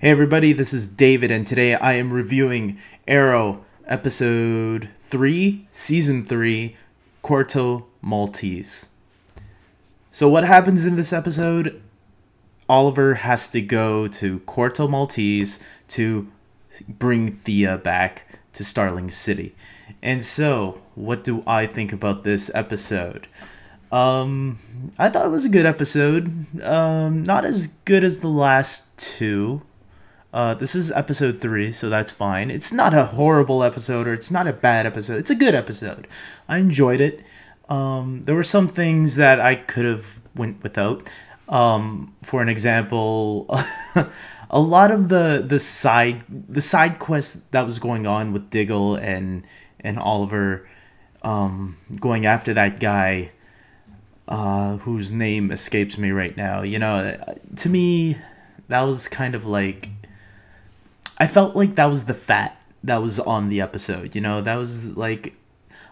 Hey everybody, this is David, and today I am reviewing Arrow Episode 3, Season 3, Corto Maltese. So what happens in this episode? Oliver has to go to Corto Maltese to bring Thea back to Starling City. And so, what do I think about this episode? I thought it was a good episode. Not as good as the last two. This is episode 3, so that's fine. It's not a horrible episode, or it's not a bad episode. It's a good episode. I enjoyed it. There were some things that I could have went without. For an example, a lot of the side quest that was going on with Diggle and Oliver, going after that guy, whose name escapes me right now. You know, to me, that was kind of like, I felt like that was the fat that was on the episode, you know, that was like,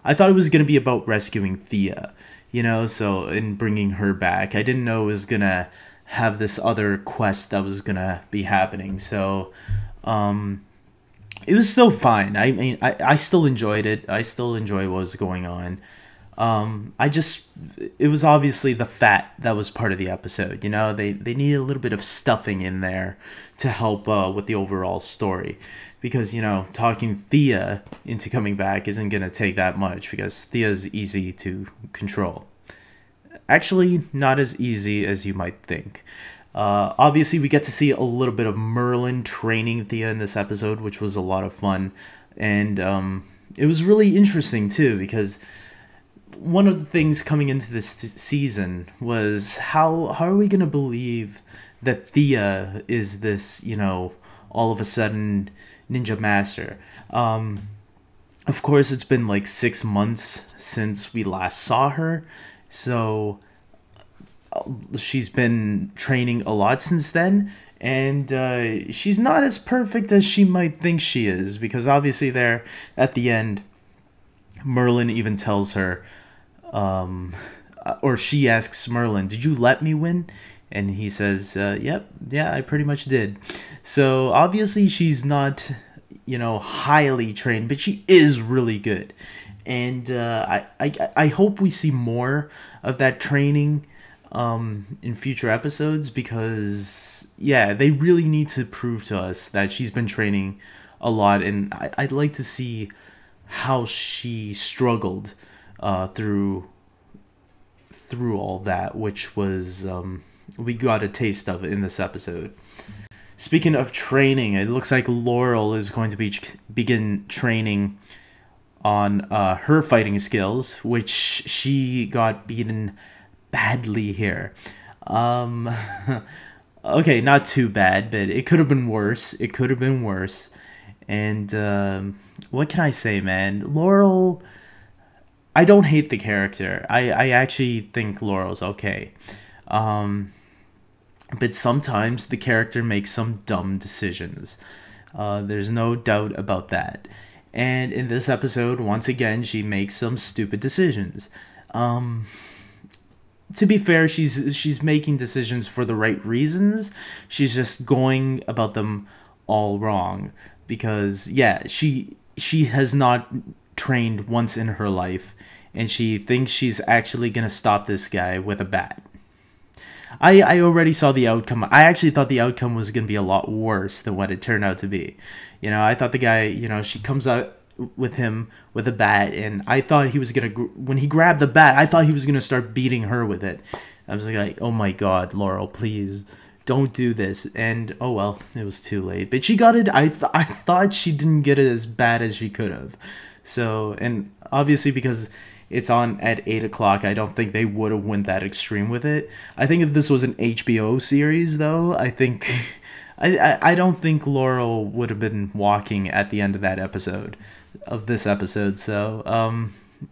I thought it was going to be about rescuing Thea, you know, so, and bringing her back. I didn't know it was going to have this other quest that was going to be happening, so, it was still fine. I mean, I still enjoyed it. I still enjoy what was going on. It was obviously the fat that was part of the episode, you know, they needed a little bit of stuffing in there to help with the overall story, because, you know, talking Thea into coming back isn't going to take that much, because Thea's easy to control. Actually, not as easy as you might think. Obviously, we get to see a little bit of Merlin training Thea in this episode, which was a lot of fun, and it was really interesting too, because one of the things coming into this season was how are we going to believe that Thea is this, you know, all of a sudden ninja master. Of course, it's been like 6 months since we last saw her, so she's been training a lot since then, and she's not as perfect as she might think she is, because obviously there at the end, Merlin even tells her, or she asks Merlin, "Did you let me win?" And he says, "Yep, yeah, I pretty much did." So obviously she's not, you know, highly trained, but she is really good. And I hope we see more of that training in future episodes, because, yeah, they really need to prove to us that she's been training a lot. And I'd like to see how she struggled through all that, which was we got a taste of it in this episode. Speaking of training, it looks like Laurel is going to begin training on her fighting skills, which she got beaten badly here. Okay, not too bad, but it could have been worse. It could have been worse. And what can I say, man? Laurel, I don't hate the character. I actually think Laurel's okay. But sometimes the character makes some dumb decisions. There's no doubt about that. And in this episode, once again, she makes some stupid decisions. To be fair, she's making decisions for the right reasons. She's just going about them all wrong. Because, yeah, she has not trained once in her life, and she thinks she's actually going to stop this guy with a bat. I already saw the outcome. I actually thought the outcome was going to be a lot worse than what it turned out to be. You know, I thought the guy, you know, she comes out with him with a bat, and I thought he was going to, when he grabbed the bat, I thought he was going to start beating her with it. I was like, oh my god, Laurel, please, don't do this. And, oh well, it was too late. But she got it. I thought she didn't get it as bad as she could have. So, and obviously because it's on at 8 o'clock, I don't think they would have went that extreme with it. I think if this was an HBO series, though, I think I don't think Laurel would have been walking at the end of that episode, of this episode. So,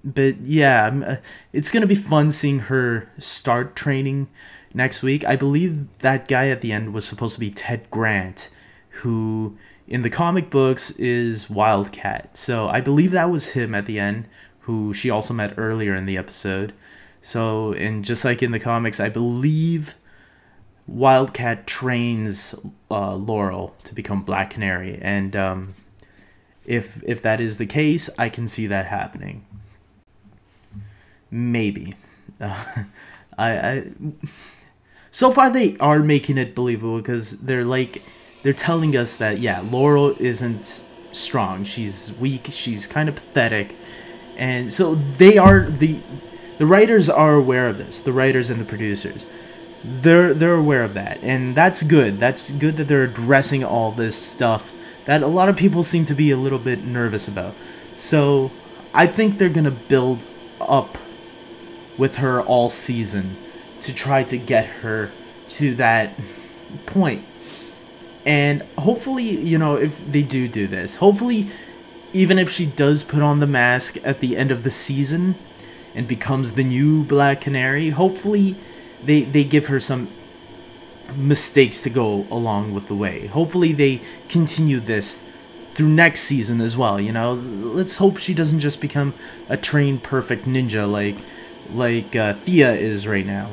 but yeah, it's gonna be fun seeing her start training next week. I believe that guy at the end was supposed to be Ted Grant, who in the comic books is Wildcat. So I believe that was him at the end, who she also met earlier in the episode. So, and just like in the comics, I believe Wildcat trains Laurel to become Black Canary, and if that is the case, I can see that happening. Maybe. I so far they are making it believable, because they're telling us that, yeah, Laurel isn't strong, she's weak, she's kind of pathetic, and so the writers are aware of this. The writers and the producers, they're aware of that, and that's good. That's good that they're addressing all this stuff that a lot of people seem to be a little bit nervous about. So I think they're gonna build up with her all season to try to get her to that point. And hopefully, if they do this, hopefully, even if she does put on the mask at the end of the season and becomes the new Black Canary, hopefully they give her some mistakes to go along with the way. Hopefully they continue this through next season as well, Let's hope she doesn't just become a trained perfect ninja like Thea is right now.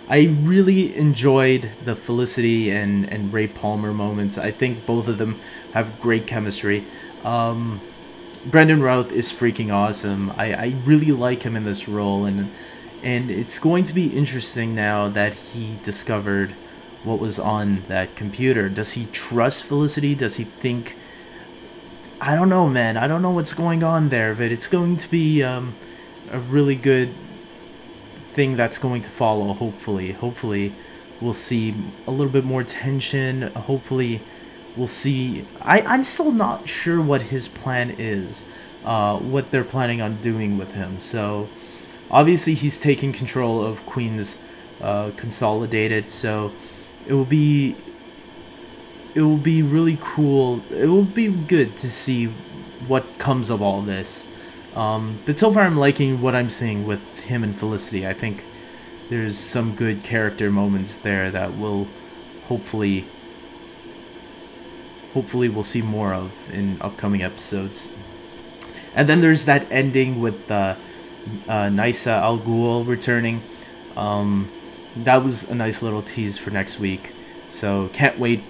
I really enjoyed the Felicity and Ray Palmer moments. I think both of them have great chemistry. Brendan Routh is freaking awesome. I really like him in this role, and it's going to be interesting now that he discovered what was on that computer. Does he trust Felicity? Does he think... I don't know, man. I don't know what's going on there, but it's going to be a really good thing that's going to follow. Hopefully we'll see a little bit more tension. Hopefully we'll see... I'm still not sure what his plan is, what they're planning on doing with him. So obviously he's taking control of Queen's Consolidated, so it will be really cool. It will be good to see what comes of all this. But so far I'm liking what I'm seeing with him and Felicity. I think there's some good character moments there that will hopefully we'll see more of in upcoming episodes. And then there's that ending with Nisa Al Ghul returning. That was a nice little tease for next week. So can't wait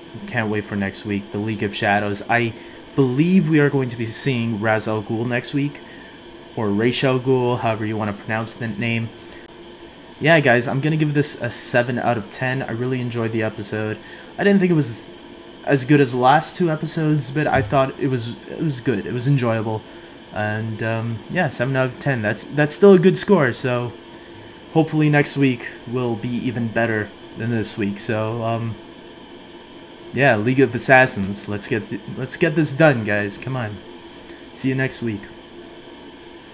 for next week. The League of Shadows. I believe we are going to be seeing Ra's al Ghul next week, or Ra's al Ghul, however you want to pronounce the name. Yeah, guys, I'm gonna give this a 7 out of 10. I really enjoyed the episode. I didn't think it was as good as the last 2 episodes, but I thought it was good. It was enjoyable, and yeah, 7 out of 10. That's still a good score. So hopefully next week will be even better than this week. So yeah, League of Assassins. Let's get this done, guys. Come on. See you next week.